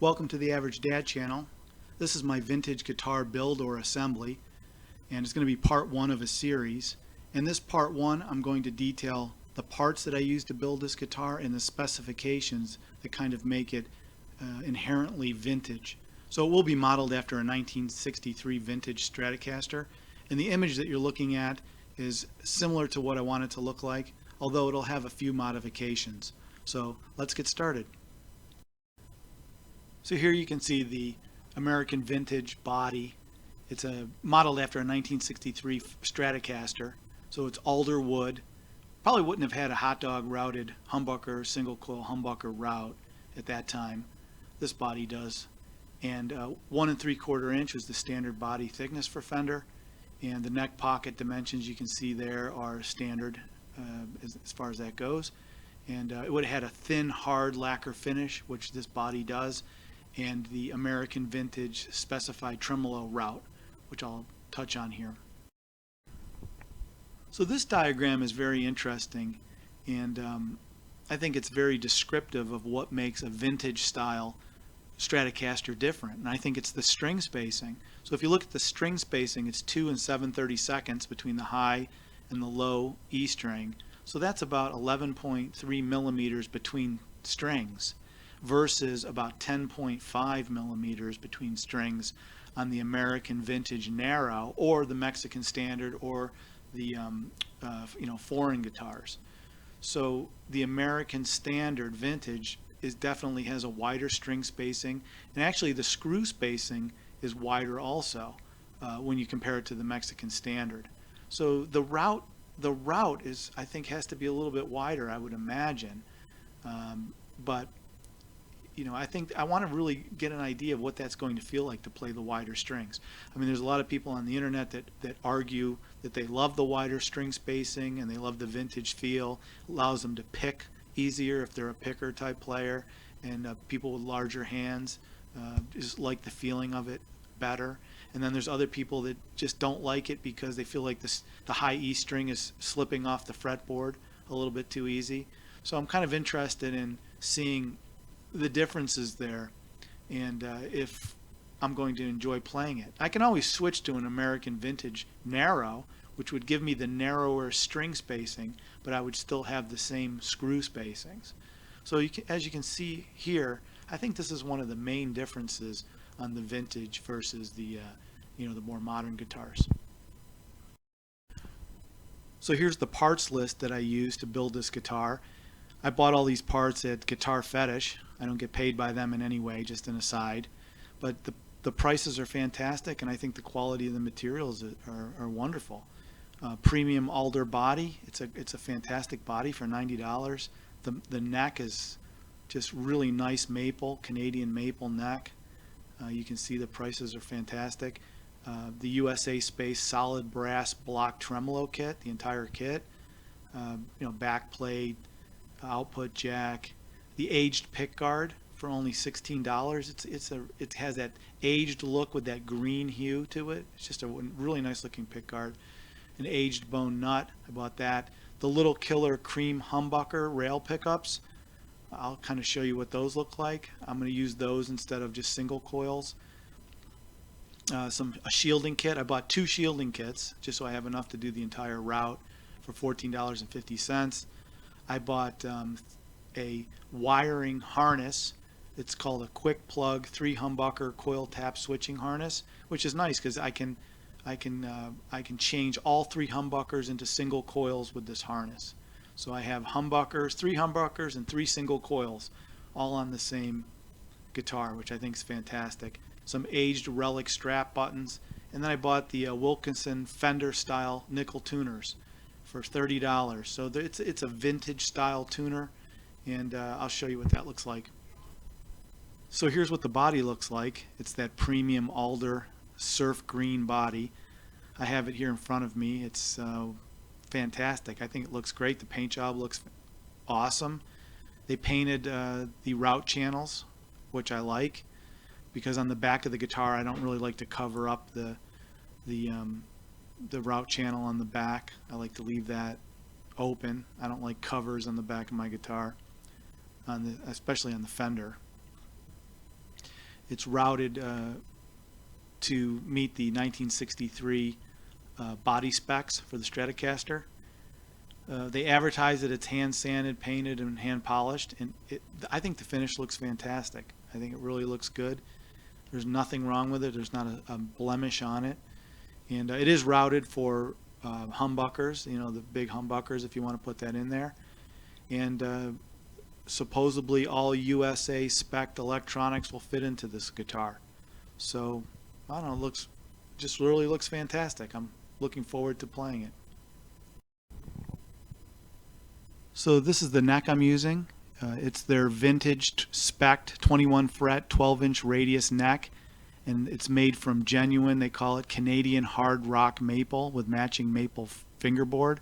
Welcome to the Average Dad channel. This is my vintage guitar build or assembly, and it's going to be part one of a series. In this part one, I'm going to detail the parts that I used to build this guitar and the specifications that kind of make it inherently vintage. So it will be modeled after a 1963 vintage Stratocaster, and the image that you're looking at is similar to what I want it to look like, although it'll have a few modifications. So let's get started. So here you can see the American vintage body. It's modeled after a 1963 Stratocaster, so it's alder wood. Probably wouldn't have had a hot dog routed humbucker, single coil humbucker route at that time. This body does. And 1 3/4 inch was the standard body thickness for Fender, and the neck pocket dimensions you can see there are standard as far as that goes. And it would have had a thin hard lacquer finish, which this body does, and the American vintage specified tremolo route, which I'll touch on here. So this diagram is very interesting, and I think it's very descriptive of what makes a vintage style Stratocaster different, and I think it's the string spacing. So if you look at the string spacing, it's 2 7/32 between the high and the low E string, so that's about 11.3 millimeters between strings versus about 10.5 millimeters between strings on the American vintage narrow or the Mexican standard or the foreign guitars. So the American standard vintage definitely has a wider string spacing, and actually the screw spacing is wider also when you compare it to the Mexican standard. So the route is, I think, has to be a little bit wider, I would imagine, but I think I want to really get an idea of what that's going to feel like to play the wider strings. I mean, there's a lot of people on the internet that argue that they love the wider string spacing and they love the vintage feel. It allows them to pick easier if they're a picker type player, and people with larger hands just like the feeling of it better. And then there's other people that just don't like it because they feel like the high E string is slipping off the fretboard a little bit too easy. So I'm kind of interested in seeing the differences there, and if I'm going to enjoy playing it. I can always switch to an American vintage narrow, which would give me the narrower string spacing, but I would still have the same screw spacings. So as you can see here, I think this is one of the main differences on the vintage versus the the more modern guitars. So here's the parts list that I used to build this guitar. I bought all these parts at Guitar Fetish. I don't get paid by them in any way, just an aside. But the prices are fantastic, and I think the quality of the materials are wonderful. Premium alder body. It's a fantastic body for $90. The neck is just really nice maple, Canadian maple neck. You can see the prices are fantastic. The USA Space solid brass block tremolo kit, the entire kit. Back plate, output jack, the aged pickguard for only $16. It has that aged look with that green hue to it. It's just a really nice looking pickguard. An aged bone nut, I bought that. The little killer cream humbucker rail pickups, I'll kind of show you what those look like. I'm going to use those instead of just single coils. A shielding kit. I bought 2 shielding kits just so I have enough to do the entire route for $14.50. I bought a wiring harness. It's called a quick plug 3 humbucker coil tap switching harness, which is nice because I can change all 3 humbuckers into single coils with this harness. So I have 3 humbuckers and 3 single coils all on the same guitar, which I think is fantastic. Some aged relic strap buttons, and then I bought the Wilkinson Fender style nickel tuners for $30. So it's a vintage style tuner, and I'll show you what that looks like. So here's what the body looks like. It's that premium alder surf green body. I have it here in front of me. It's fantastic. I think it looks great. The paint job looks awesome. They painted the route channels, which I like, because on the back of the guitar I don't really like to cover up the route channel on the back. I like to leave that open. I don't like covers on the back of my guitar, especially on the Fender. It's routed to meet the 1963 body specs for the Stratocaster. They advertise that it's hand sanded, painted, and hand polished, and I think the finish looks fantastic. I think it really looks good. There's nothing wrong with it. There's not a blemish on it, and it is routed for humbuckers. You know, the big humbuckers, if you want to put that in there, and supposedly all USA spec electronics will fit into this guitar. So I don't know, just really looks fantastic. I'm looking forward to playing it. So this is the neck I'm using. It's their vintage spec 21 fret 12-inch radius neck, and it's made from genuine, they call it Canadian hard rock maple with matching maple fingerboard.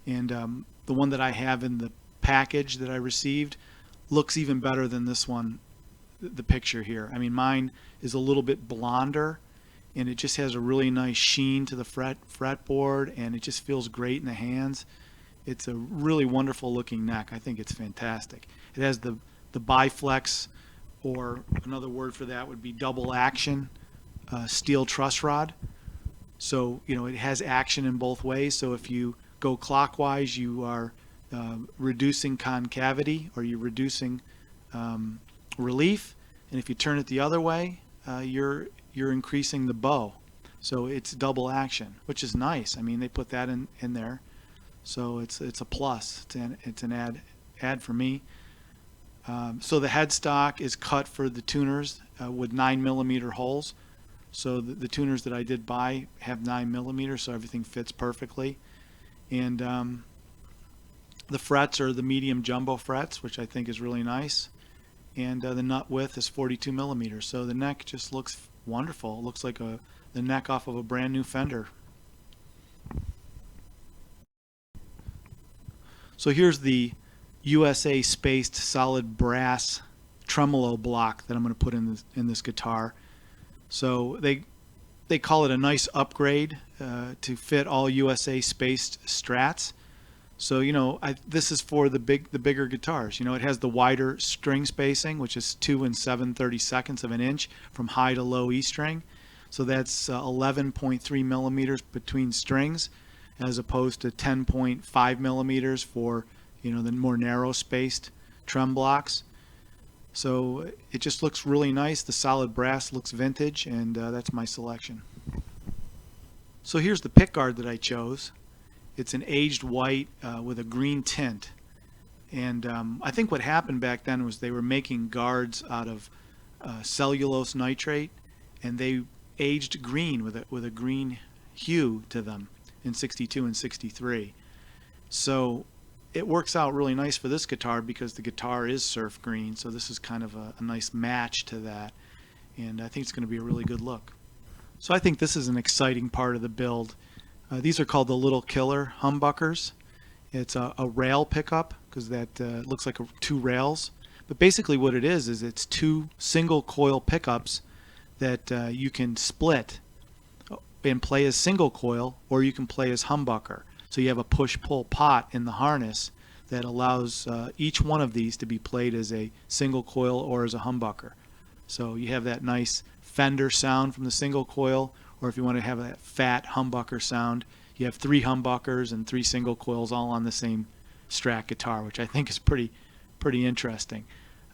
And the one that I have in the package that I received looks even better than this one, the picture here. I mean, mine is a little bit blonder, and it just has a really nice sheen to the fretboard, and it just feels great in the hands. It's a really wonderful looking neck. I think it's fantastic. It has the Biflex, or another word for that would be double action steel truss rod. So, you know, it has action in both ways. So if you go clockwise, you are reducing concavity, or you're reducing relief. And if you turn it the other way, you're increasing the bow. So it's double action, which is nice. I mean, they put that in there. So it's a plus. It's an add for me. So the headstock is cut for the tuners with 9mm holes. So the tuners that I did buy have 9mm, so everything fits perfectly. And the frets are the medium jumbo frets, which I think is really nice. And the nut width is 42mm. So the neck just looks wonderful. It looks like the neck off of a brand new Fender. So here's the USA spaced solid brass tremolo block that I'm going to put in this guitar. So they call it a nice upgrade to fit all USA spaced strats. So, you know, this is for the bigger guitars. You know, it has the wider string spacing, which is 2 7/32 of an inch from high to low E string. So that's 11.3mm between strings, as opposed to 10.5mm for, you know, the more narrow spaced trem blocks. So it just looks really nice. The solid brass looks vintage, and that's my selection. So here's the pickguard that I chose. It's an aged white with a green tint, and I think what happened back then was they were making guards out of cellulose nitrate, and they aged green with a green hue to them in 62 and 63. So it works out really nice for this guitar because the guitar is surf green, so this is kind of a nice match to that, and I think it's going to be a really good look. So I think this is an exciting part of the build. These are called the Little Killer Humbuckers. It's a rail pickup because that looks like 2 rails, but basically what it is it's 2 single coil pickups that you can split and play as single coil, or you can play as humbucker. So you have a push-pull pot in the harness that allows each one of these to be played as a single coil or as a humbucker. So you have that nice Fender sound from the single coil, or if you want to have that fat humbucker sound, you have 3 humbuckers and 3 single coils all on the same Strat guitar, which I think is pretty interesting.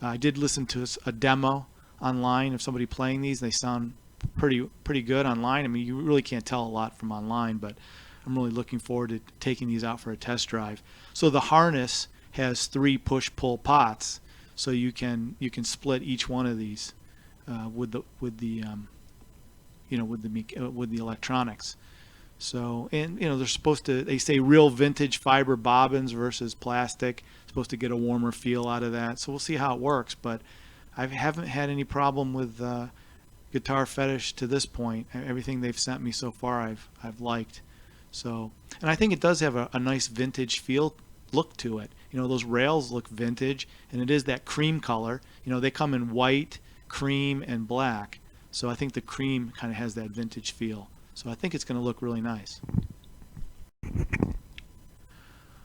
I did listen to a demo online of somebody playing these. They sound pretty good online. I mean, you really can't tell a lot from online, but I'm really looking forward to taking these out for a test drive. So the harness has 3 push-pull pots, so you can split each one of these with the electronics. So, and you know, they're supposed to, they say real vintage fiber bobbins versus plastic, supposed to get a warmer feel out of that. So we'll see how it works, but I haven't had any problem with Guitar Fetish to this point. Everything they've sent me so far I've liked. So, and I think it does have a nice vintage look to it. You know, those rails look vintage, and it is that cream color. You know, they come in white, cream, and black. So I think the cream kind of has that vintage feel. So I think it's going to look really nice.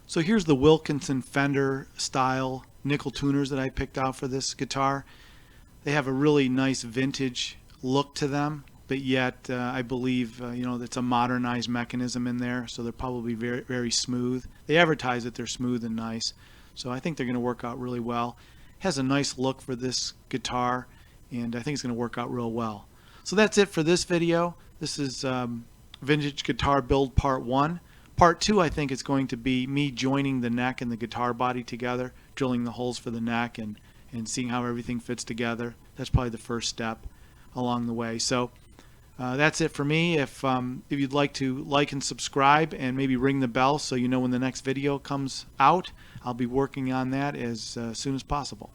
So here's the Wilkinson Fender style nickel tuners that I picked out for this guitar. They have a really nice vintage look to them, but yet I believe it's a modernized mechanism in there, so they're probably very, very smooth. They advertise that they're smooth and nice, so I think they're going to work out really well. It has a nice look for this guitar, and I think it's going to work out real well. So that's it for this video. This is Vintage Guitar Build Part 1. Part 2, I think, is going to be me joining the neck and the guitar body together, drilling the holes for the neck and seeing how everything fits together. That's probably the first step along the way. So that's it for me. If you'd like to like and subscribe and maybe ring the bell so you know when the next video comes out, I'll be working on that as soon as possible.